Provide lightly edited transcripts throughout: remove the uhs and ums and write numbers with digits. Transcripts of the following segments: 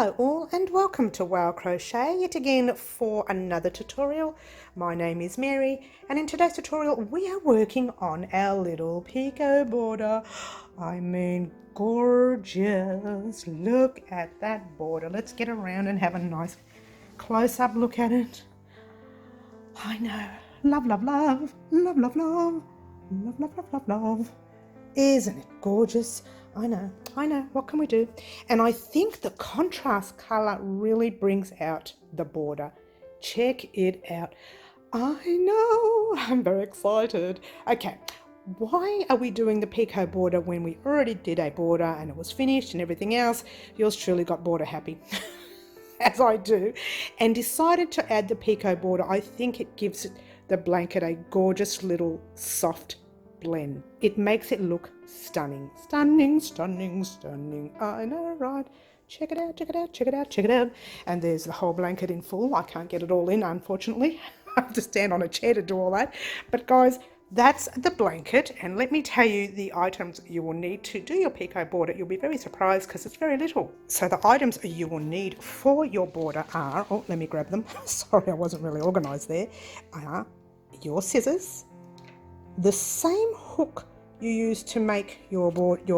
Hello all and welcome to Wow Crochet yet again for another tutorial. My name is Mary and in today's tutorial we are working on our little Picot border. I mean gorgeous. Look at that border. Let's get around and have a nice close-up look at it. I know. Love, love, love. Love, love, love. Love, love, love, love, love. Isn't it gorgeous? I know, what can we do? And I think the contrast colour really brings out the border. Check it out. I know, I'm very excited. Okay, why are we doing the Picot border when we already did a border and it was finished and everything else? Yours truly got border happy, as I do, and decided to add the Picot border. I think it gives the blanket a gorgeous little soft blend. It makes it look stunning. Stunning, stunning, stunning. I know, right? Check it out, check it out, check it out, check it out. And there's the whole blanket in full. I can't get it all in, unfortunately. I have to stand on a chair to do all that. But guys, that's the blanket. And let me tell you the items you will need to do your Picot border. You'll be very surprised because it's very little. So the items you will need for your border are, oh, let me grab them. Sorry, I wasn't really organized there. Are your scissors, the same hook you use to make your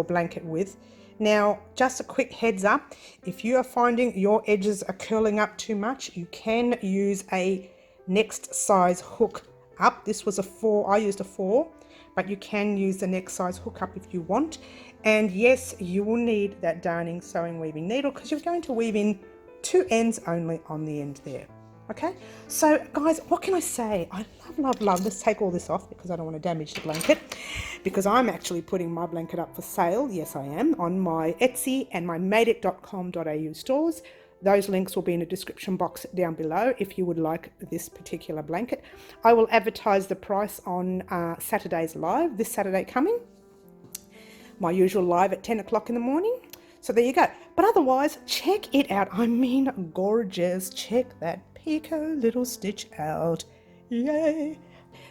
blanket with. Now, just a quick heads up, if you are finding your edges are curling up too much, you can use a next size hook up. This was a 4, I used a 4, but you can use the next size hook up if you want. And yes, you will need that darning sewing weaving needle because you're going to weave in 2 ends only on the end there. Okay, so guys, what can I say? I love, love, love. Let's take all this off because I don't want to damage the blanket, because I'm actually putting my blanket up for sale. Yes, I am, on my Etsy and my madeit.com.au stores. Those links will be in the description box down below if you would like this particular blanket. I will advertise the price on Saturday's live, this Saturday coming. My usual live at 10 o'clock in the morning. So there you go. But otherwise, check it out. I mean, gorgeous. Check that Picot little stitch out. Yay.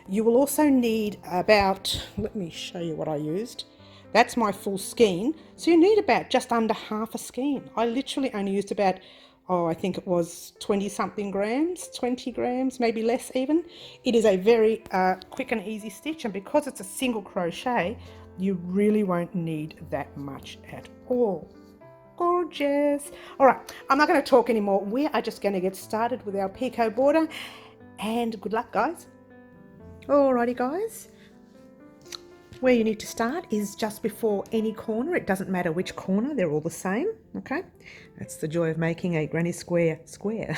You will also need about, let me show you what I used. That's my full skein. So you need about just under half a skein. I literally only used about, I think it was 20 something grams, 20 grams, maybe less even. It is a very quick and easy stitch, and because it's a single crochet, you really won't need that much at all. Gorgeous. All right, I'm not going to talk anymore. We are just going to get started with our Picot border, and good luck, guys. Alrighty, guys. Where you need to start is just before any corner. It doesn't matter which corner, they're all the same. Okay, that's the joy of making a granny square square.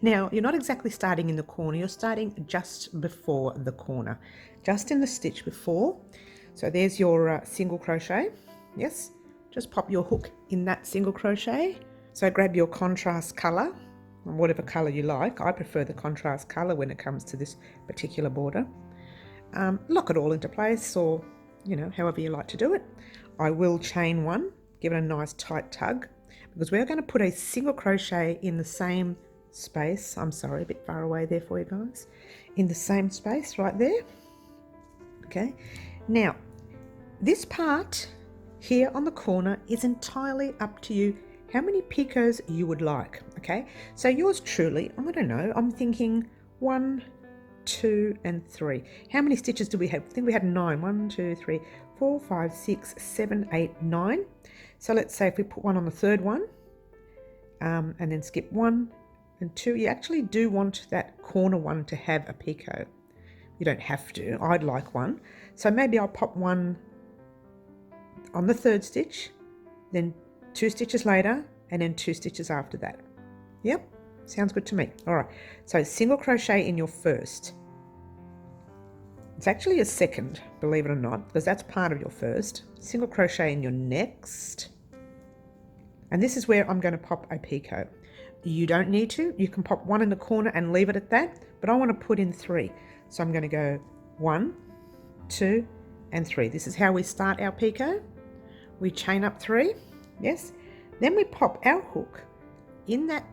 Now, you're not exactly starting in the corner, you're starting just before the corner, just in the stitch before. So there's your single crochet. Yes, just pop your hook in that single crochet. So grab your contrast color, whatever color you like. I prefer the contrast color when it comes to this particular border. Lock it all into place, or however you like to do it. I will chain one, give it a nice tight tug, because we're going to put a single crochet in the same space. I'm sorry, a bit far away there for you guys. In the same space right there. Okay, now this part here on the corner is entirely up to you how many picots you would like. Okay, so yours truly, I don't know, I'm thinking 1, 2 and 3. How many stitches do we have? I think we had 9. 1, 2, 3, 4, 5, 6, 7, 8, 9. So let's say if we put one on the third one, and then skip 1 and 2, you actually do want that corner one to have a picot. You don't have to. I'd like one. So maybe I'll pop one on the third stitch, then 2 stitches later, and then 2 stitches after that. Yep, sounds good to me. All right, so single crochet in your first. It's actually a second, believe it or not, because that's part of your first. Single crochet in your next. And this is where I'm going to pop a picot. You don't need to. You can pop one in the corner and leave it at that, but I want to put in 3. So I'm going to go 1, 2, and 3. This is how we start our picot. We chain up 3, yes. Then we pop our hook in that,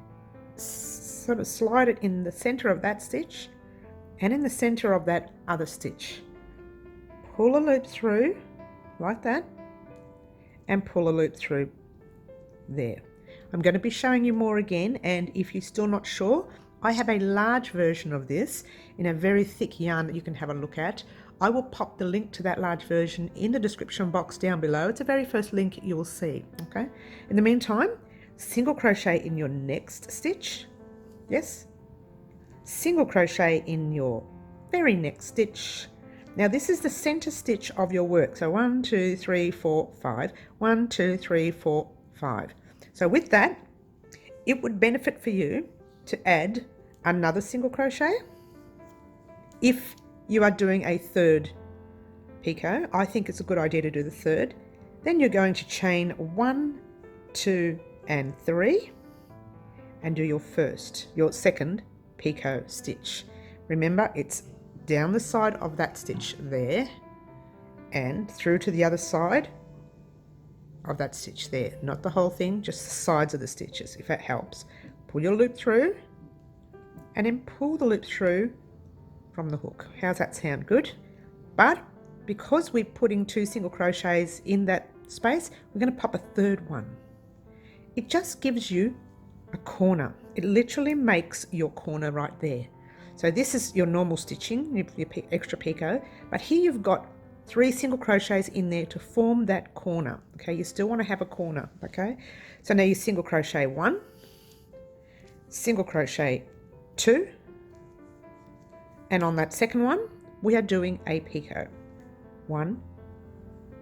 sort of slide it in the center of that stitch and in the center of that other stitch. Pull a loop through like that and pull a loop through there. I'm going to be showing you more again, and if you're still not sure, I have a large version of this in a very thick yarn that you can have a look at. I will pop the link to that large version in the description box down below. It's the very first link you will see, okay? In the meantime, single crochet in your next stitch, yes, single crochet in your very next stitch. Now this is the center stitch of your work, so 1 2 3 4 5, 1 2 3 4 5. So with that, it would benefit for you to add another single crochet. If you are doing a third picot, I think it's a good idea to do the third. Then you're going to chain 1 2 and 3 and do your second picot stitch. Remember, it's down the side of that stitch there and through to the other side of that stitch there, not the whole thing, just the sides of the stitches, if that helps. Pull your loop through and then pull the loop through from the hook. How's that sound? Good. But because we're putting 2 single crochets in that space, we're going to pop a third one. It just gives you a corner. It literally makes your corner right there. So this is your normal stitching, your extra picot, but here you've got 3 single crochets in there to form that corner. Okay, you still want to have a corner. Okay, so now you single crochet 1, single crochet 2, and on that second one we are doing a picot. 1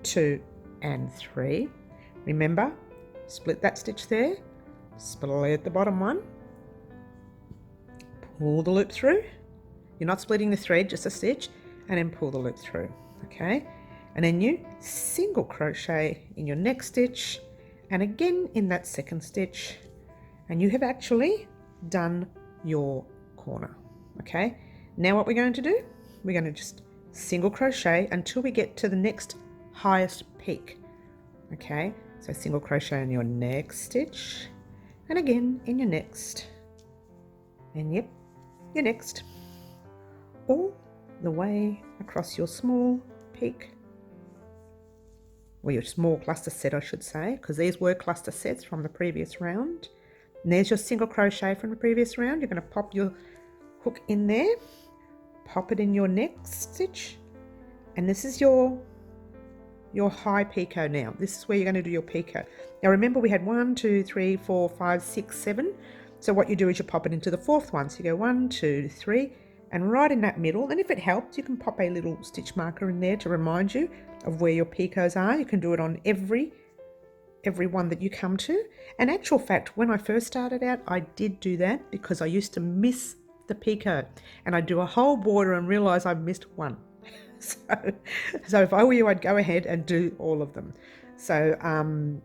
2 and 3. Remember, split that stitch there, split the bottom one, pull the loop through. You're not splitting the thread, just a stitch, and then pull the loop through. Okay, and then you single crochet in your next stitch and again in that second stitch, and you have actually done your corner. Okay, now what we're going to do, we're going to just single crochet until we get to the next highest peak. Okay, so single crochet in your next stitch and again in your next, and yep, your next, all the way across your small peak, or your small cluster set I should say, because these were cluster sets from the previous round. And there's your single crochet from the previous round. You're going to pop your hook in there, pop it in your next stitch, and this is your high picot. Now this is where you're going to do your picot. Now remember, we had 1 2 3 4 5 6 7, so what you do is you pop it into the fourth one. So you go 1 2 3, and right in that middle, and if it helps, you can pop a little stitch marker in there to remind you of where your picots are. You can do it on every one that you come to. And actual fact, when I first started out, I did do that because I used to miss the picot, and I'd do a whole border and realize I missed one. So if I were you, I'd go ahead and do all of them. So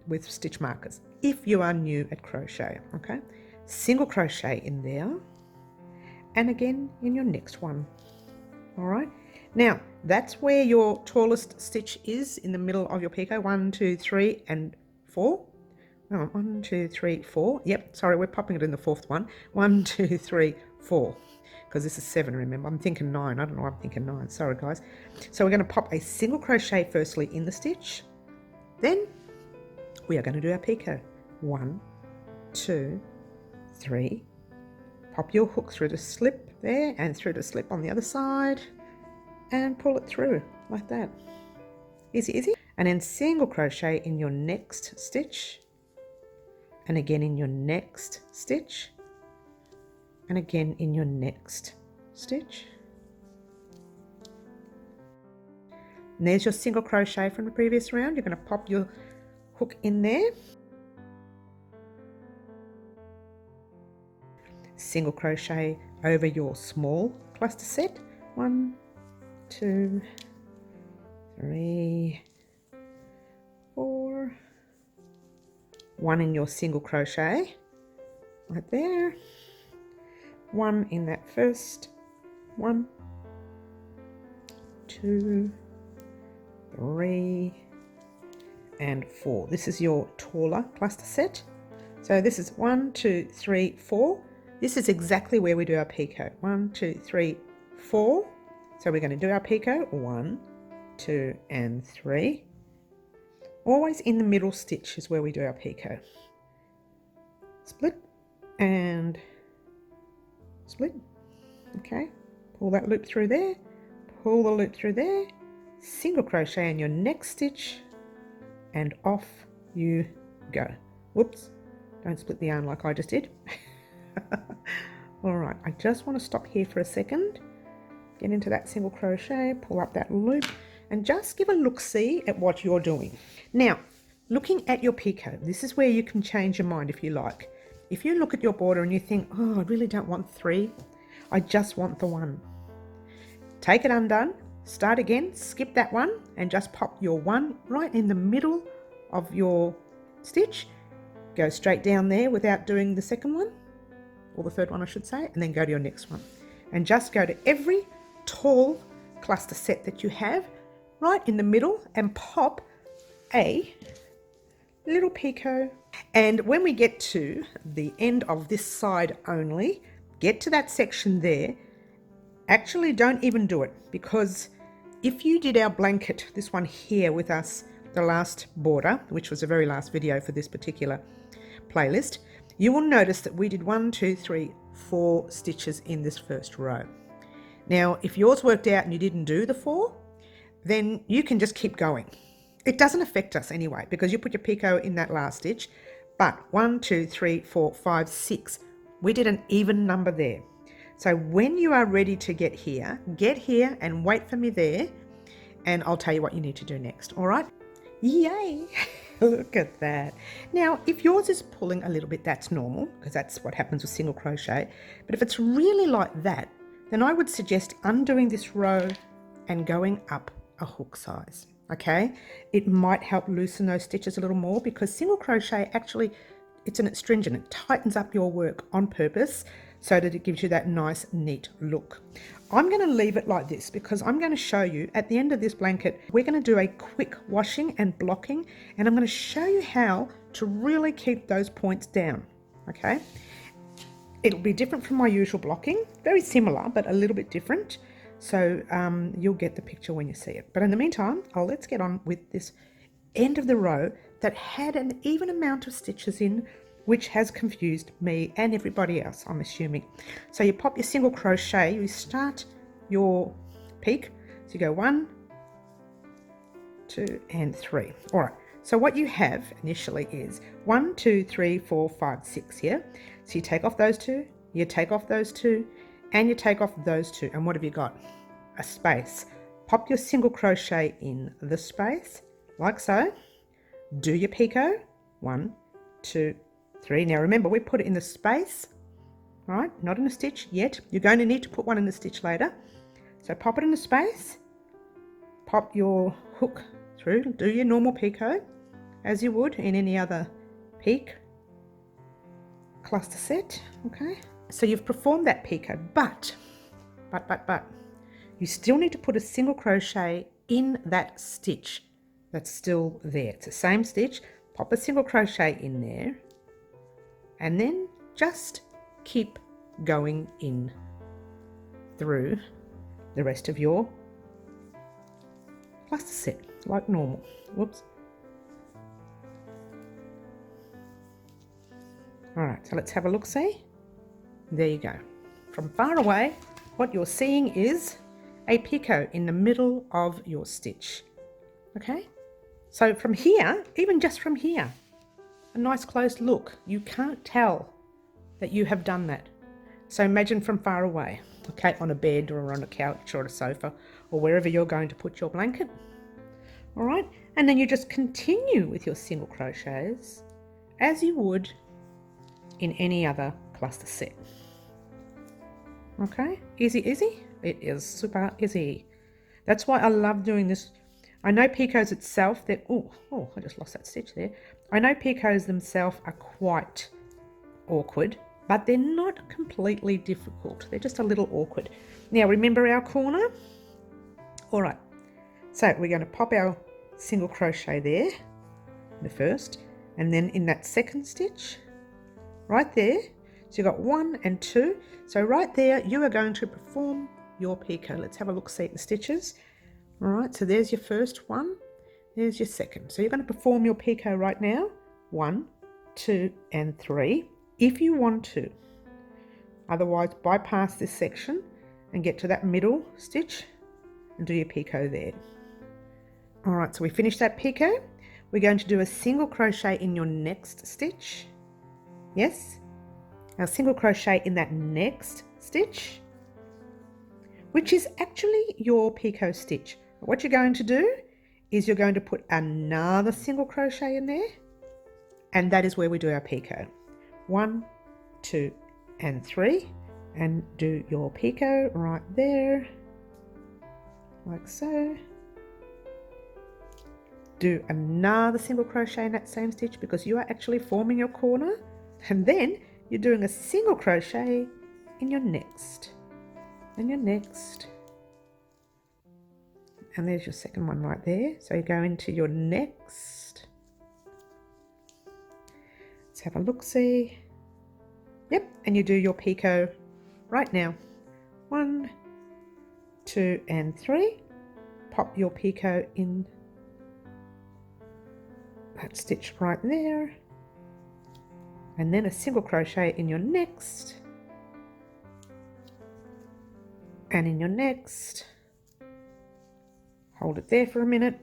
with stitch markers, if you are new at crochet. Okay, single crochet in there and again in your next one. All right, now that's where your tallest stitch is, in the middle of your picot. 1 2 3 and 4. 1 2 3 4. Yep, sorry, we're popping it in the fourth one. 1 2 3 4, because this is 7, remember. I'm thinking 9. I don't know why I'm thinking 9. Sorry guys. So we're going to pop a single crochet firstly in the stitch, then we are going to do our picot. 1 2 3. Pop your hook through the slip there and through the slip on the other side and pull it through like that. Easy, easy. And then single crochet in your next stitch and again in your next stitch and again in your next stitch. And there's your single crochet from the previous round. You're going to pop your hook in there, single crochet over your small cluster set. 1 2 3 4. 1 in your single crochet right there, 1 in that first one, 2 3 and 4. This is your taller cluster set. So this is 1 2 3 4. This is exactly where we do our picot. 1 2 3 4. So we're going to do our picot 1 2 and 3. Always in the middle stitch is where we do our picot. split and split. Okay, pull that loop through there, pull the loop through there, single crochet in your next stitch, and off you go. Whoops, don't split the yarn like I just did. All right, I just want to stop here for a second, get into that single crochet, pull up that loop, and just give a look-see at what you're doing. Now, looking at your Picot, this is where you can change your mind if you like. If you look at your border and you think, oh, I really don't want 3, I just want the 1. Take it undone, start again, skip that one, and just pop your 1 right in the middle of your stitch. Go straight down there without doing the second one, or the third one I should say, and then go to your next one. And just go to every tall cluster set that you have right in the middle and pop a little picot. And when we get to the end of this side only, get to that section there. Actually, don't even do it, because if you did our blanket, this one here with us, the last border, which was the very last video for this particular playlist, you will notice that we did 1, 2, 3, 4 stitches in this first row. Now, if yours worked out and you didn't do the 4, then you can just keep going. It doesn't affect us anyway, because you put your picot in that last stitch. But 1, 2, 3, 4, 5, 6, we did an even number there. So when you are ready to get here and wait for me there, and I'll tell you what you need to do next. All right? Yay! Look at that. Now, if yours is pulling a little bit, that's normal, because that's what happens with single crochet. But if it's really like that, then I would suggest undoing this row and going up a hook size. Okay, it might help loosen those stitches a little more, because single crochet actually, it's an astringent. It tightens up your work on purpose so that it gives you that nice, neat look. I'm going to leave it like this because I'm going to show you at the end of this blanket, we're going to do a quick washing and blocking, and I'm going to show you how to really keep those points down. Okay, it'll be different from my usual blocking, very similar, but a little bit different. So you'll get the picture when you see it. But in the meantime, let's get on with this end of the row that had an even amount of stitches in, which has confused me and everybody else, I'm assuming. So you pop your single crochet, you start your peak. So you go 1, 2, and 3. All right. So what you have initially is 1, 2, 3, 4, 5, 6 here. So you take off those 2, you take off those 2, and you take off those 2, and what have you got? A space. Pop your single crochet in the space, like so. Do your picot, 1, 2, 3. Now remember, we put it in the space, right? Not in a stitch yet. You're going to need to put one in the stitch later. So pop it in the space, pop your hook through, do your normal picot, as you would in any other peak cluster set, okay? So you've performed that picot, but you still need to put a single crochet in that stitch that's still there. It's the same stitch, pop a single crochet in there, and then just keep going in through the rest of your cluster set like normal. Whoops. All right, so let's have a look, see? There you go. From far away, what you're seeing is a picot in the middle of your stitch. Okay? So from here, even just from here, a nice close look, you can't tell that you have done that. So imagine from far away, okay, on a bed or on a couch or a sofa or wherever you're going to put your blanket. All right? And then you just continue with your single crochets as you would in any other cluster set. Okay, easy. It is super easy. That's why I love doing this. I know picots itself that, oh, I just lost that stitch there. I know picots themselves are quite awkward, but they're not completely difficult. They're just a little awkward. Now remember our corner? All right, so we're going to pop our single crochet there, the first, and then in that second stitch, right there. So you've got 1 and 2. So right there, you are going to perform your picot. Let's have a look, see at the stitches. All right, so there's your first one. There's your second. So you're going to perform your picot right now. 1, 2, and 3 if you want to. Otherwise, bypass this section and get to that middle stitch and do your picot there. All right, so we finished that picot. We're going to do a single crochet in your next stitch. Yes? Now single crochet in that next stitch, which is actually your picot stitch. What you're going to do is you're going to put another single crochet in there, and that is where we do our picot. 1, 2, and 3, and do your picot right there, like so. Do another single crochet in that same stitch because you are actually forming your corner, and then you're doing a single crochet in your next, and your next, and there's your second one right there. So you go into your next. Let's have a look-see. Yep, and you do your picot right now. 1, 2, and 3. Pop your picot in that stitch right there, and then a single crochet in your next, and in your next. Hold it there for a minute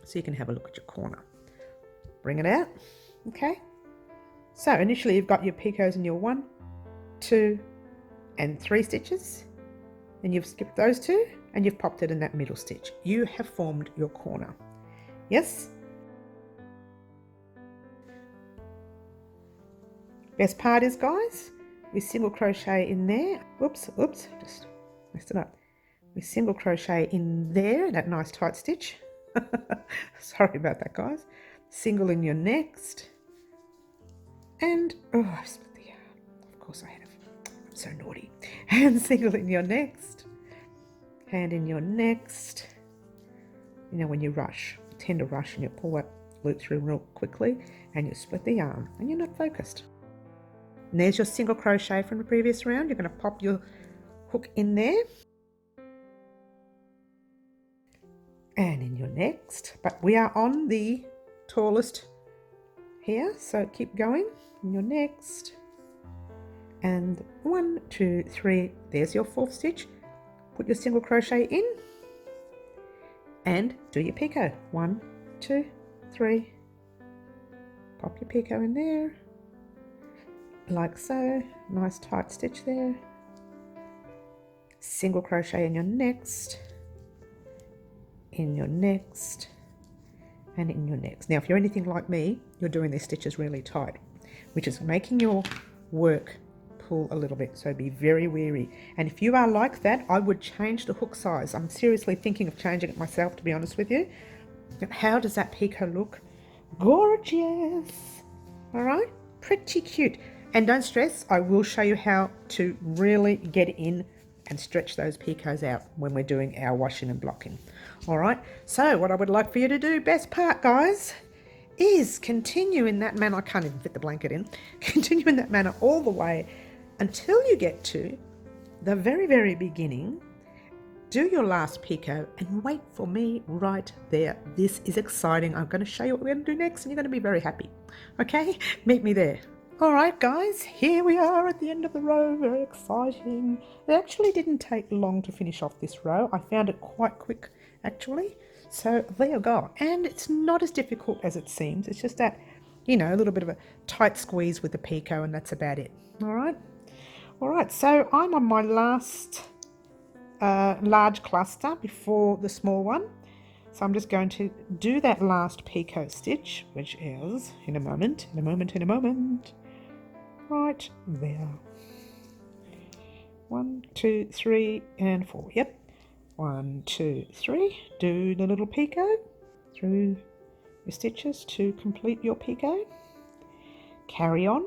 so you can have a look at your corner. Bring it out. Okay, so initially you've got your picots in your 1, 2, and 3 stitches, and you've skipped those 2 and you've popped it in that middle stitch. You have formed your corner. Yes? Best part is, guys, we single crochet in there. Oops, just messed it up. We single crochet in there, that nice tight stitch. Sorry about that, guys. Single in your next, and oh, I split the yarn. Of course I have. I'm so naughty. And single in your next, and in your next. You know, when you rush, you tend to rush and you pull that loop through real quickly, and you split the yarn, and you're not focused. And there's your single crochet from the previous round. You're going to pop your hook in there, and in your next, but we are on the tallest here, so keep going. In your next, and 1, 2, 3, there's your 4th stitch. Put your single crochet in and do your picot. 1, 2, 3, pop your picot in there like so. Nice tight stitch there. Single crochet in your next, in your next, and in your next. Now if you're anything like me, you're doing these stitches really tight, which is making your work pull a little bit, so be very wary. And if you are like that, I would change the hook size. I'm seriously thinking of changing it myself, to be honest with you. How does that picot look? Gorgeous. All right, pretty cute. And don't stress, I will show you how to really get in and stretch those picots out when we're doing our washing and blocking. All right, so what I would like for you to do, best part, guys, is continue in that manner. I can't even fit the blanket in. Continue in that manner all the way until you get to the very, very beginning. Do your last picot and wait for me right there. This is exciting. I'm going to show you what we're going to do next, and you're going to be very happy. Okay, meet me there. All right, guys, here we are at the end of the row. Very exciting. It actually didn't take long to finish off this row. I found it quite quick, actually. So there you go. And it's not as difficult as it seems. It's just that, you know, a little bit of a tight squeeze with the picot, and that's about it. All right. All right, so I'm on my last large cluster before the small one. So I'm just going to do that last picot stitch, which is in a moment. Right there. 1, 2, 3, and 4. Yep. 1, 2, 3. Do the little picot through your stitches to complete your picot. Carry on.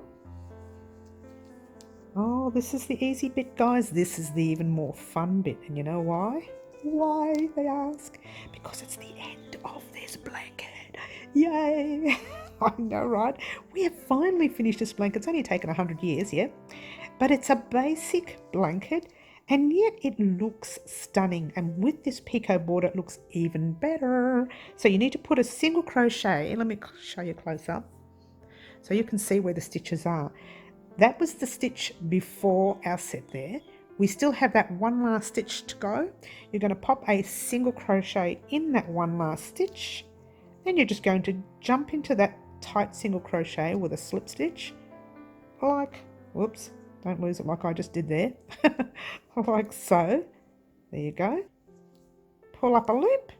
Oh, this is the easy bit, guys. This is the even more fun bit. And you know why? Why, they ask? Because it's the end of this blanket. Yay! I know, right? We have finally finished this blanket. It's only taken 100 years, yeah? But it's a basic blanket, and yet it looks stunning. And with this picot border, it looks even better. So you need to put a single crochet. Let me show you close up. so you can see where the stitches are. That was the stitch before our set there. We still have that one last stitch to go. You're going to pop a single crochet in that one last stitch. Then you're just going to jump into that tight single crochet with a slip stitch, like, whoops, don't lose it like I just did there, like so. There you go. Pull up a loop,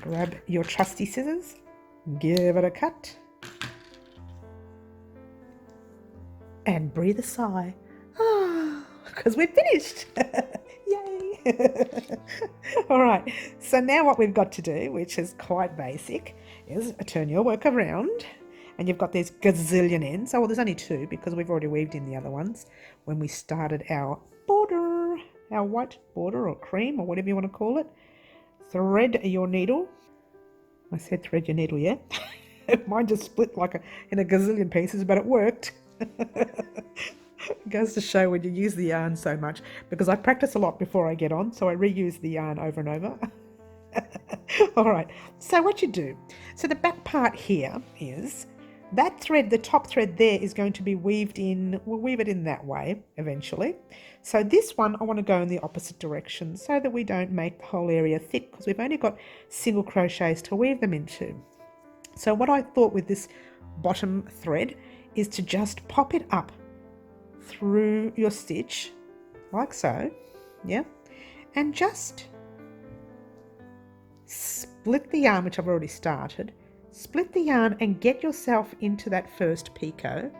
grab your trusty scissors, give it a cut, and breathe a sigh. Because we're finished. Yay! All right, so now what we've got to do, which is quite basic, is turn your work around, and you've got these gazillion ends. Oh, well, there's only two because we've already weaved in the other ones when we started our border, our white border or cream or whatever you want to call it. Thread your needle. I said thread your needle, yeah? Mine just split like in a gazillion pieces, but it worked. It goes to show when you use the yarn so much, because I practice a lot before I get on, so I reuse the yarn over and over. All right, so what you do, so the back part here is that thread, the top thread there is going to be weaved in, we'll weave it in that way eventually. So this one I want to go in the opposite direction so that we don't make the whole area thick, because we've only got single crochets to weave them into. So what I thought with this bottom thread is to just pop it up through your stitch like so, yeah, and just split the yarn, which I've already started. Split the yarn and get yourself into that first picot.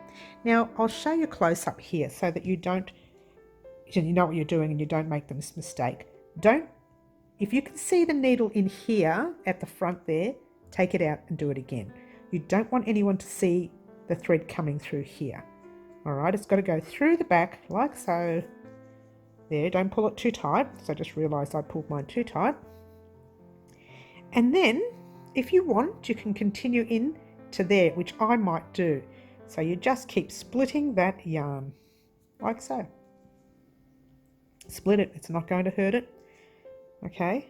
Now I'll show you close up here so that you don't, you know what you're doing and you don't make this mistake. If you can see the needle in here at the front there, take it out and do it again. You don't want anyone to see the thread coming through here. All right, it's got to go through the back like so. There, don't pull it too tight. So I just realised I pulled mine too tight. And then, if you want, you can continue in to there, which I might do. So you just keep splitting that yarn, like so. Split it, it's not going to hurt it, okay?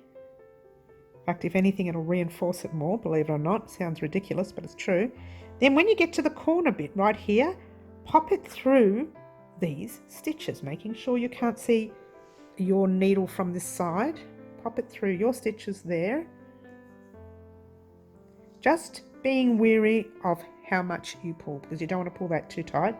In fact, if anything, it'll reinforce it more, believe it or not. It sounds ridiculous, but it's true. Then when you get to the corner bit right here, pop it through these stitches, making sure you can't see your needle from this side. Pop it through your stitches there. Just being wary of how much you pull, because you don't want to pull that too tight.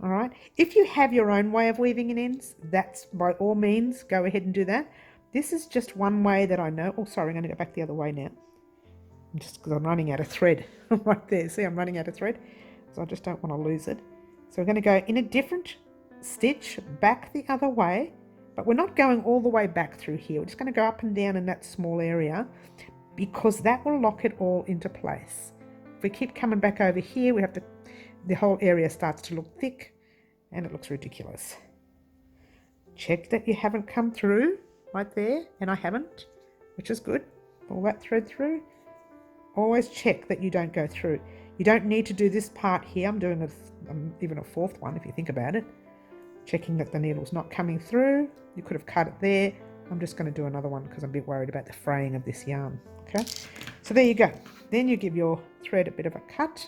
All right. If you have your own way of weaving in ends, that's by all means, go ahead and do that. This is just one way that I know. Oh, sorry, I'm going to go back the other way now. Just because I'm running out of thread right there. See, I'm running out of thread, so I just don't want to lose it. So we're going to go in a different stitch back the other way, but we're not going all the way back through here. We're just going to go up and down in that small area, because that will lock it all into place. If we keep coming back over here, we have to, the whole area starts to look thick and it looks ridiculous. Check that you haven't come through right there, and I haven't, which is good. Pull that thread through. Always check that you don't go through. You don't need to do this part here. I'm doing even a fourth one if you think about it. Checking that the needle's not coming through. You could have cut it there. I'm just going to do another one because I'm a bit worried about the fraying of this yarn. Okay, so there you go. Then you give your thread a bit of a cut.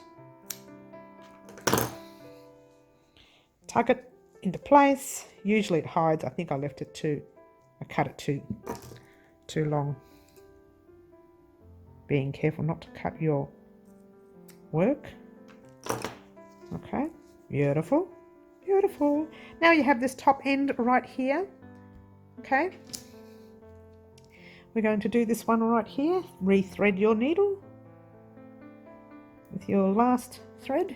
Tuck it into place. Usually it hides. I think I left it I cut it too long. Being careful not to cut your work. Okay, beautiful, beautiful. Now you have this top end right here. Okay, we're going to do this one right here. Rethread your needle with your last thread.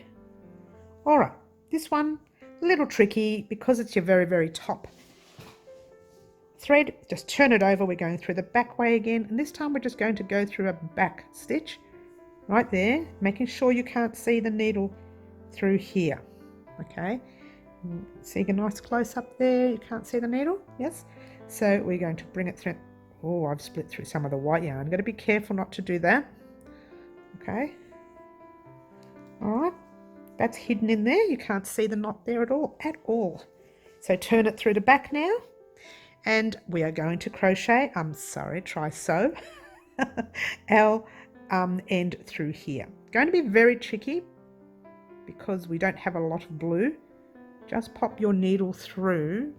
All right, this one a little tricky because it's your very, very top thread. Just turn it over. We're going through the back way again, and this time we're just going to go through a back stitch right there, making sure you can't see the needle through here. Okay, see a nice close up there. You can't see the needle, yes? So we're going to bring it through. Oh, I've split through some of the white yarn. Got to be careful not to do that. Okay, all right, that's hidden in there. You can't see the knot there at all. So turn it through the back now, and we are going to crochet, try sew our end through here. going to be very tricky because we don't have a lot of blue. Just pop your needle through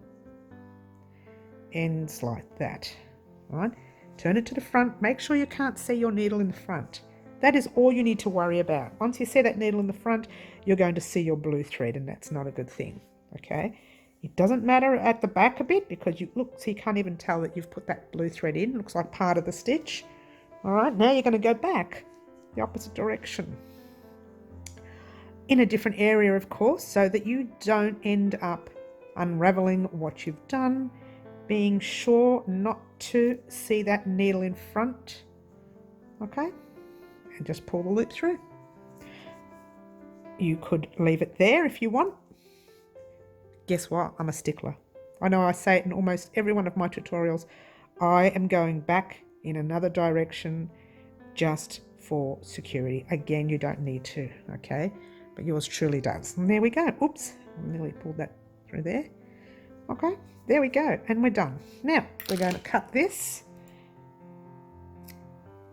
ends like that, right? Turn it to the front. Make sure you can't see your needle in the front. That is all you need to worry about. Once you see that needle in the front, you're going to see your blue thread, and that's not a good thing, okay? It doesn't matter at the back a bit because you look, so you can't even tell that you've put that blue thread in. It looks like part of the stitch. All right, now you're going to go back the opposite direction in a different area, of course, so that you don't end up unraveling what you've done, being sure not to see that needle in front, okay? And just pull the loop through. You could leave it there if you want. Guess what? I'm a stickler. I know I say it in almost every one of my tutorials. I am going back in another direction just for security. Again, you don't need to, okay? But yours truly does. And there we go. Oops, I nearly pulled that through there. Okay, there we go. And we're done. Now, we're going to cut this.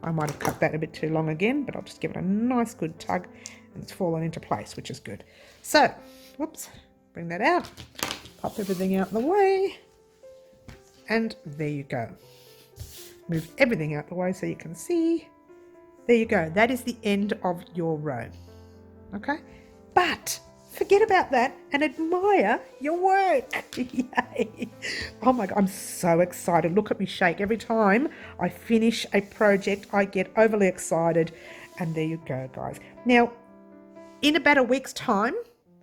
I might have cut that a bit too long again, but I'll just give it a nice good tug and it's fallen into place, which is good. So, whoops, bring that out, pop everything out of the way, and there you go. Move everything out the way so you can see. There you go. That is the end of your row. Okay? But forget about that and admire your work. Yay. Oh my God, I'm so excited. Look at me shake. Every time I finish a project, I get overly excited. And there you go, guys. Now, in about a week's time,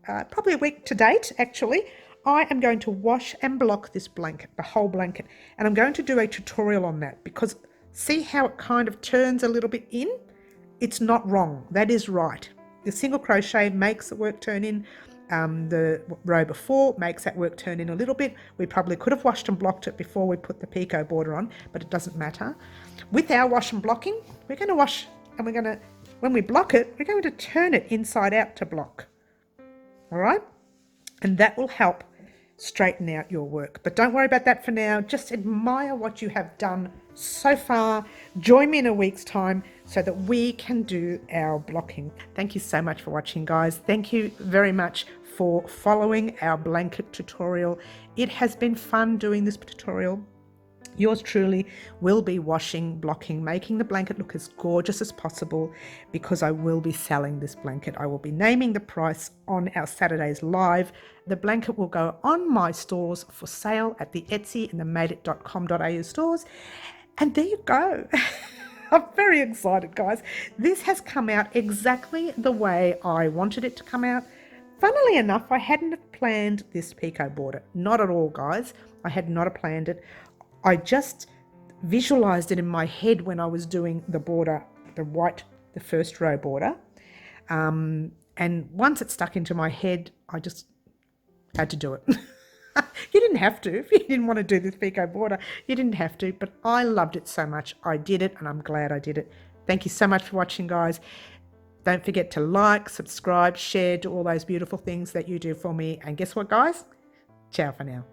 probably a week to date, actually, I am going to wash and block this blanket, the whole blanket. And I'm going to do a tutorial on that because see how it kind of turns a little bit in? It's not wrong. That is right. The single crochet makes the work turn in. The row before makes that work turn in a little bit. We probably could have washed and blocked it before we put the Picot border on, but it doesn't matter. With our wash and blocking, we're going to wash and we're going to, when we block it, we're going to turn it inside out to block. All right? And that will help straighten out your work. But don't worry about that for now. Just admire what you have done so far. Join me in a week's time so that we can do our blocking. Thank you so much for watching, guys. Thank you very much for following our blanket tutorial. It has been fun doing this tutorial. Yours truly will be washing, blocking, making the blanket look as gorgeous as possible because I will be selling this blanket. I will be naming the price on our Saturdays live. The blanket will go on my stores for sale at the Etsy and the madeit.com.au stores. And there you go. I'm very excited, guys. This has come out exactly the way I wanted it to come out. Funnily enough, I hadn't planned this Picot border. Not at all, guys. I had not planned it. I just visualized it in my head when I was doing the border, the white, the first row border. And once it stuck into my head, I just had to do it. You didn't have to. If you didn't want to do this Picot border, you didn't have to. But I loved it so much. I did it, and I'm glad I did it. Thank you so much for watching, guys. Don't forget to like, subscribe, share, do all those beautiful things that you do for me. And guess what, guys? Ciao for now.